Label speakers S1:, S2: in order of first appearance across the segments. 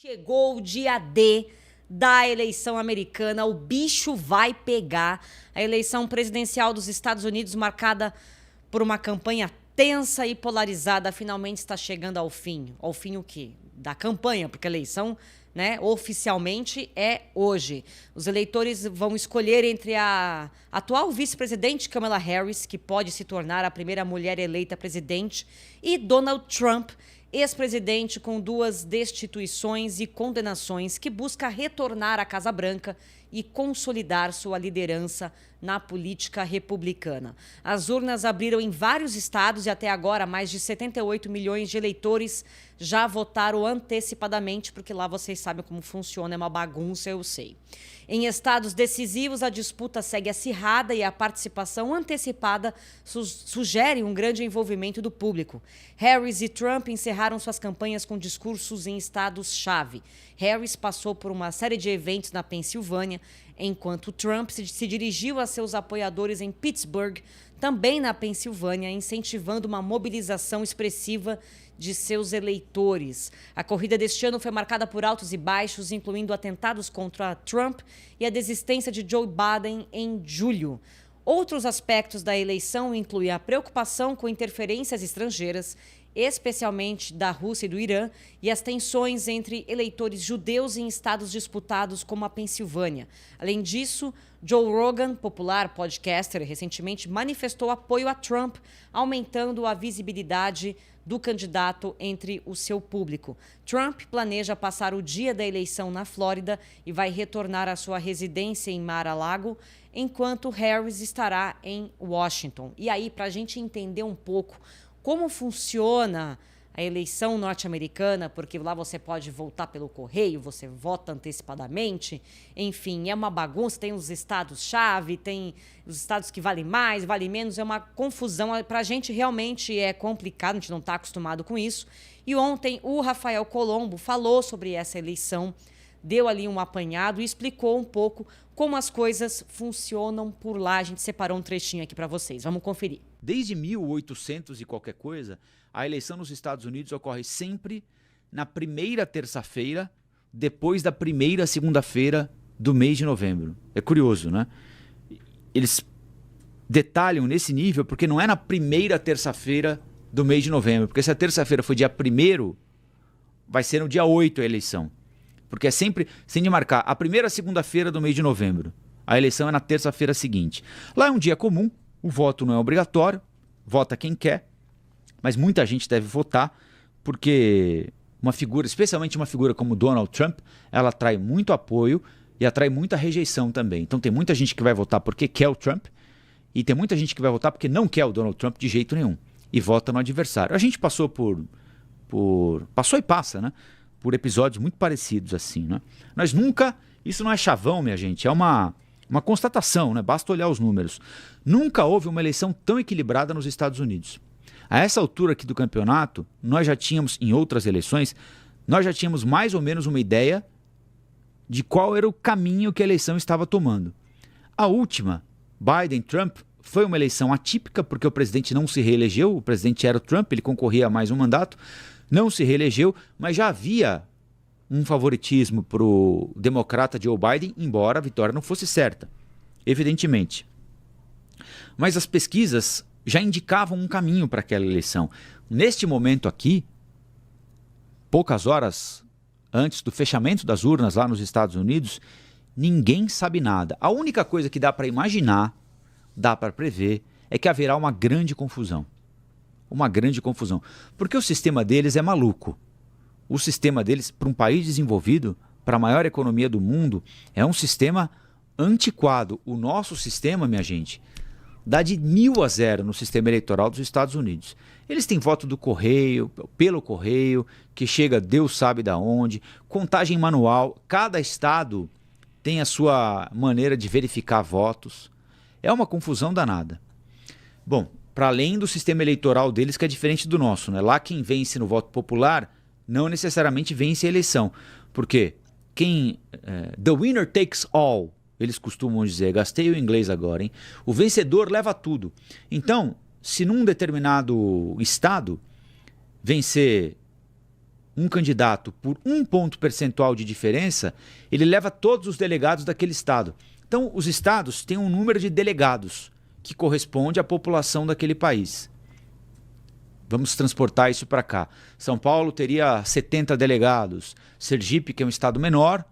S1: Chegou o dia D da eleição americana, o bicho vai pegar. A eleição presidencial dos Estados Unidos, marcada por uma campanha tensa e polarizada, finalmente está chegando ao fim. Ao fim o quê? Da campanha, porque a eleição, oficialmente é hoje. Os eleitores vão escolher entre a atual vice-presidente Kamala Harris, que pode se tornar a primeira mulher eleita presidente, e Donald Trump, ex-presidente com 2 destituições e condenações, que busca retornar à Casa Branca e consolidar sua liderança na política republicana. As urnas abriram em vários estados e até agora mais de 78 milhões de eleitores já votaram antecipadamente, porque lá vocês sabem como funciona, é uma bagunça, eu sei. Em estados decisivos, a disputa segue acirrada e a participação antecipada sugere um grande envolvimento do público. Harris e Trump encerraram suas campanhas com discursos em estados-chave. Harris passou por uma série de eventos na Pensilvânia, enquanto Trump se dirigiu a seus apoiadores em Pittsburgh, também na Pensilvânia, incentivando uma mobilização expressiva de seus eleitores. A corrida deste ano foi marcada por altos e baixos, incluindo atentados contra Trump e a desistência de Joe Biden em julho. Outros aspectos da eleição incluem a preocupação com interferências estrangeiras, especialmente da Rússia e do Irã, e as tensões entre eleitores judeus em estados disputados como a Pensilvânia. Além disso, Joe Rogan, popular podcaster, recentemente manifestou apoio a Trump, aumentando a visibilidade do candidato entre o seu público. Trump planeja passar o dia da eleição na Flórida e vai retornar à sua residência em Mar-a-Lago, enquanto Harris estará em Washington. E aí, para a gente entender um pouco como funciona a eleição norte-americana, porque lá você pode votar pelo correio, você vota antecipadamente, enfim, é uma bagunça, tem os estados-chave, tem os estados que valem mais, valem menos, é uma confusão, para a gente realmente é complicado, a gente não está acostumado com isso. E ontem o Rafael Colombo falou sobre essa eleição, deu ali um apanhado e explicou um pouco como as coisas funcionam por lá. A gente separou um trechinho aqui para vocês, vamos conferir.
S2: Desde 1800 e qualquer coisa, a eleição nos Estados Unidos ocorre sempre na primeira terça-feira, depois da primeira segunda-feira do mês de novembro. É curioso, né? Eles detalham nesse nível porque não é na primeira terça-feira do mês de novembro, porque se a terça-feira foi dia 1º, vai ser no dia 8 a eleição. Porque é sempre, sem de marcar, a primeira segunda-feira do mês de novembro. A eleição é na terça-feira seguinte. Lá é um dia comum, o voto não é obrigatório, vota quem quer, mas muita gente deve votar porque uma figura, especialmente uma figura como Donald Trump, ela atrai muito apoio e atrai muita rejeição também. Então tem muita gente que vai votar porque quer o Trump e tem muita gente que vai votar porque não quer o Donald Trump de jeito nenhum e vota no adversário. A gente passou passou e passa, né? Por episódios muito parecidos assim, né? Nós nunca, isso não é chavão, minha gente, é uma constatação, né? Basta olhar os números. Nunca houve uma eleição tão equilibrada nos Estados Unidos. A essa altura aqui do campeonato, nós já tínhamos, em outras eleições, nós já tínhamos mais ou menos uma ideia de qual era o caminho que a eleição estava tomando. A última, Biden-Trump, foi uma eleição atípica porque o presidente não se reelegeu, o presidente era o Trump, ele concorria a mais um mandato, não se reelegeu, mas já havia um favoritismo para o democrata Joe Biden, embora a vitória não fosse certa, evidentemente. Mas as pesquisas já indicavam um caminho para aquela eleição. Neste momento aqui, poucas horas antes do fechamento das urnas lá nos Estados Unidos, ninguém sabe nada. A única coisa que dá para imaginar, dá para prever, é que haverá uma grande confusão. Uma grande confusão. Porque o sistema deles é maluco. O sistema deles, para um país desenvolvido, para a maior economia do mundo, é um sistema antiquado. O nosso sistema, minha gente, dá de 1000-0 no sistema eleitoral dos Estados Unidos. Eles têm voto do correio, pelo correio, que chega Deus sabe da onde, contagem manual, cada estado tem a sua maneira de verificar votos. É uma confusão danada. Bom, para além do sistema eleitoral deles, que é diferente do nosso, né? Lá quem vence no voto popular não necessariamente vence a eleição, porque the winner takes all, eles costumam dizer, gastei o inglês agora, hein? O vencedor leva tudo. Então, se num determinado estado vencer um candidato por 1 ponto percentual de diferença, ele leva todos os delegados daquele estado. Então, os estados têm um número de delegados que corresponde à população daquele país. Vamos transportar isso para cá. São Paulo teria 70 delegados. Sergipe, que é um estado menor,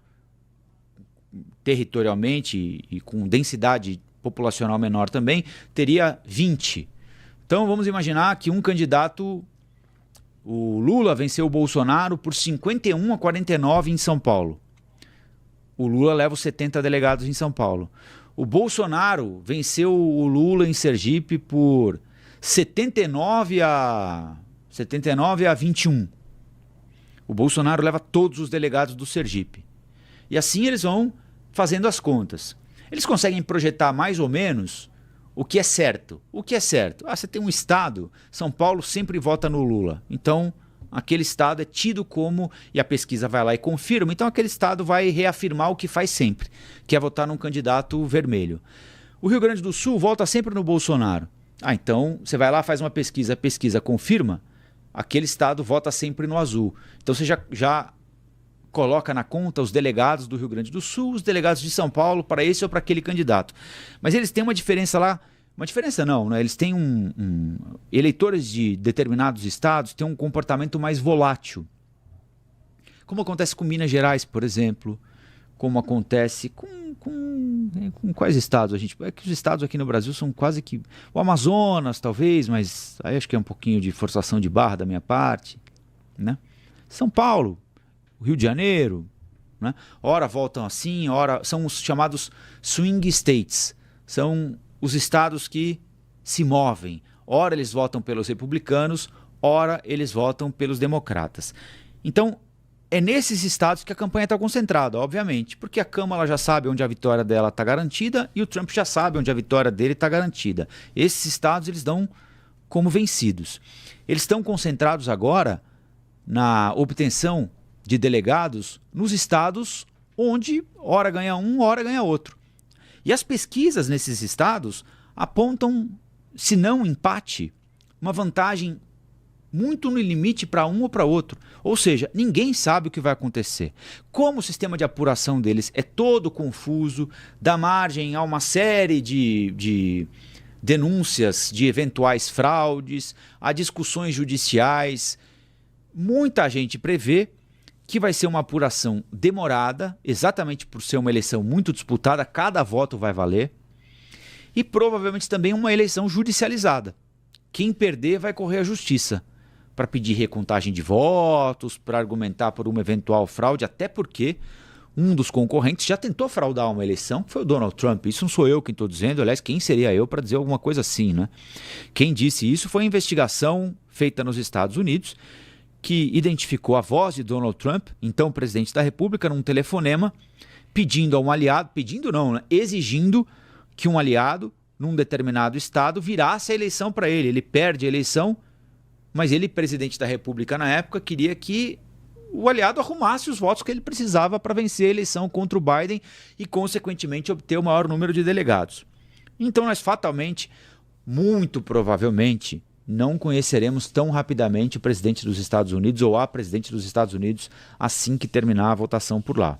S2: territorialmente e com densidade populacional menor também, teria 20. Então, vamos imaginar que um candidato, o Lula, venceu o Bolsonaro por 51-49 em São Paulo. O Lula leva os 70 delegados em São Paulo. O Bolsonaro venceu o Lula em Sergipe por 79 a 21. O Bolsonaro leva todos os delegados do Sergipe. E assim eles vão fazendo as contas. Eles conseguem projetar mais ou menos o que é certo. O que é certo? Você tem um estado, São Paulo sempre vota no Lula. Então, aquele estado é tido como, e a pesquisa vai lá e confirma, então aquele estado vai reafirmar o que faz sempre, que é votar num candidato vermelho. O Rio Grande do Sul vota sempre no Bolsonaro. Então você vai lá, faz uma pesquisa, a pesquisa confirma, aquele estado vota sempre no azul. Então você já coloca na conta os delegados do Rio Grande do Sul, os delegados de São Paulo para esse ou para aquele candidato. Mas eles têm uma diferença lá. Uma diferença não, né? Eles têm eleitores de determinados estados têm um comportamento mais volátil. Como acontece com Minas Gerais, por exemplo, como acontece com quais estados? É que os estados aqui no Brasil são quase que... O Amazonas, talvez, mas aí acho que é um pouquinho de forçação de barra da minha parte, né? São Paulo, o Rio de Janeiro, né? Ora voltam assim, ora... São os chamados swing states. São os estados que se movem. Ora eles votam pelos republicanos, ora eles votam pelos democratas. Então, é nesses estados que a campanha está concentrada, obviamente, porque a Câmara já sabe onde a vitória dela está garantida e o Trump já sabe onde a vitória dele está garantida. Esses estados eles dão como vencidos. Eles estão concentrados agora na obtenção de delegados nos estados onde ora ganha um, ora ganha outro. E as pesquisas nesses estados apontam, se não empate, uma vantagem muito no limite para um ou para outro. Ou seja, ninguém sabe o que vai acontecer. Como o sistema de apuração deles é todo confuso, dá margem a uma série de denúncias de eventuais fraudes, a discussões judiciais, muita gente prevê que vai ser uma apuração demorada, exatamente por ser uma eleição muito disputada, cada voto vai valer, e provavelmente também uma eleição judicializada. Quem perder vai correr à justiça para pedir recontagem de votos, para argumentar por uma eventual fraude, até porque um dos concorrentes já tentou fraudar uma eleição, que foi o Donald Trump. Isso não sou eu quem estou dizendo, aliás, quem seria eu para dizer alguma coisa assim, né? Quem disse isso foi a investigação feita nos Estados Unidos, que identificou a voz de Donald Trump, então presidente da República, num telefonema, pedindo a um aliado, pedindo não, né? Exigindo que um aliado, num determinado estado, virasse a eleição para ele. Ele perde a eleição, mas ele, presidente da República na época, queria que o aliado arrumasse os votos que ele precisava para vencer a eleição contra o Biden e, consequentemente, obter o maior número de delegados. Então, nós fatalmente, muito provavelmente, não conheceremos tão rapidamente o presidente dos Estados Unidos ou a presidente dos Estados Unidos assim que terminar a votação por lá.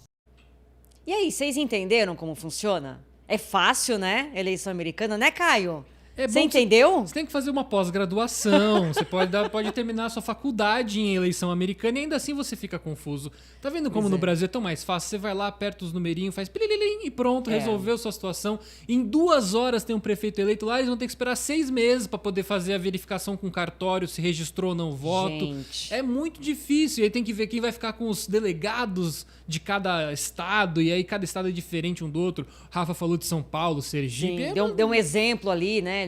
S1: E aí, vocês entenderam como funciona? É fácil, né? Eleição americana, né, Caio? Você entendeu?
S3: Você tem que fazer uma pós-graduação, você pode terminar a sua faculdade em eleição americana e ainda assim você fica confuso. Tá vendo como no Brasil é tão mais fácil? Você vai lá, aperta os numerinhos, faz pilililim e pronto, resolveu sua situação. Em 2 horas tem um prefeito eleito lá, eles vão ter que esperar 6 meses para poder fazer a verificação com o cartório, se registrou ou não o voto.
S1: Gente.
S3: É muito difícil. E aí tem que ver quem vai ficar com os delegados de cada estado, e aí cada estado é diferente um do outro. Rafa falou de São Paulo, Sergipe.
S1: Sim, deu um exemplo ali, né?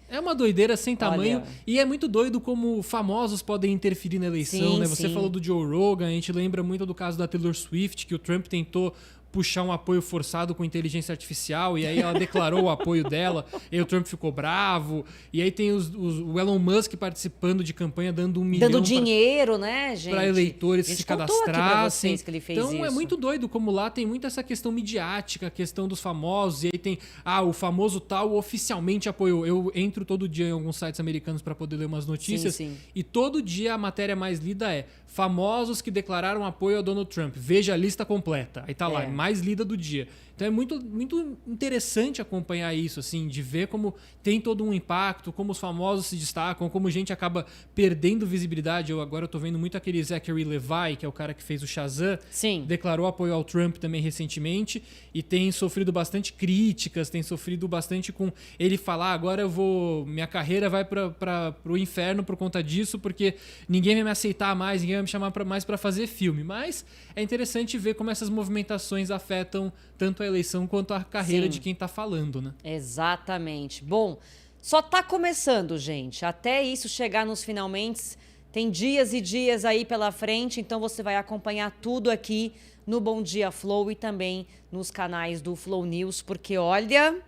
S3: É uma doideira sem tamanho.
S1: Olha.
S3: E é muito doido como famosos podem interferir na eleição,
S1: Sim,
S3: né? Você
S1: sim.
S3: falou do Joe Rogan, a gente lembra muito do caso da Taylor Swift, que o Trump tentou puxar um apoio forçado com inteligência artificial, e aí ela declarou o apoio dela, e aí o Trump ficou bravo, e aí tem o Elon Musk participando de campanha, dando 1 milhão
S1: Dando dinheiro, né, gente?
S3: para eleitores
S1: A gente
S3: se
S1: contou aqui pra
S3: cadastrassem.
S1: vocês que ele fez
S3: Então é
S1: isso.
S3: muito doido como lá tem muito essa questão midiática, a questão dos famosos, e aí tem o famoso tal oficialmente apoiou. Eu entro todo dia em alguns sites americanos para poder ler umas notícias.
S1: Sim, sim.
S3: E todo dia a matéria mais lida é famosos que declararam apoio a Donald Trump. Veja a lista completa. Aí tá lá, mais lida do dia. Então é muito, muito interessante acompanhar isso, assim, de ver como tem todo um impacto, como os famosos se destacam, como gente acaba perdendo visibilidade. Agora eu tô vendo muito aquele Zachary Levi, que é o cara que fez o Shazam,
S1: Sim.
S3: declarou apoio ao Trump também recentemente e tem sofrido bastante críticas, tem sofrido bastante com ele falar, agora eu vou, minha carreira vai para o inferno por conta disso, porque ninguém vai me aceitar mais, ninguém vai me chamar mais para fazer filme. Mas é interessante ver como essas movimentações afetam tanto a eleição quanto a carreira de quem tá falando, né?
S1: Exatamente. Bom, só tá começando, gente. Até isso chegar nos finalmente, tem dias e dias aí pela frente, então você vai acompanhar tudo aqui no Bom Dia Flow e também nos canais do Flow News, porque olha,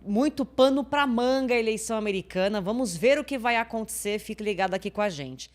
S1: muito pano pra manga a eleição americana. Vamos ver o que vai acontecer. Fique ligado aqui com a gente.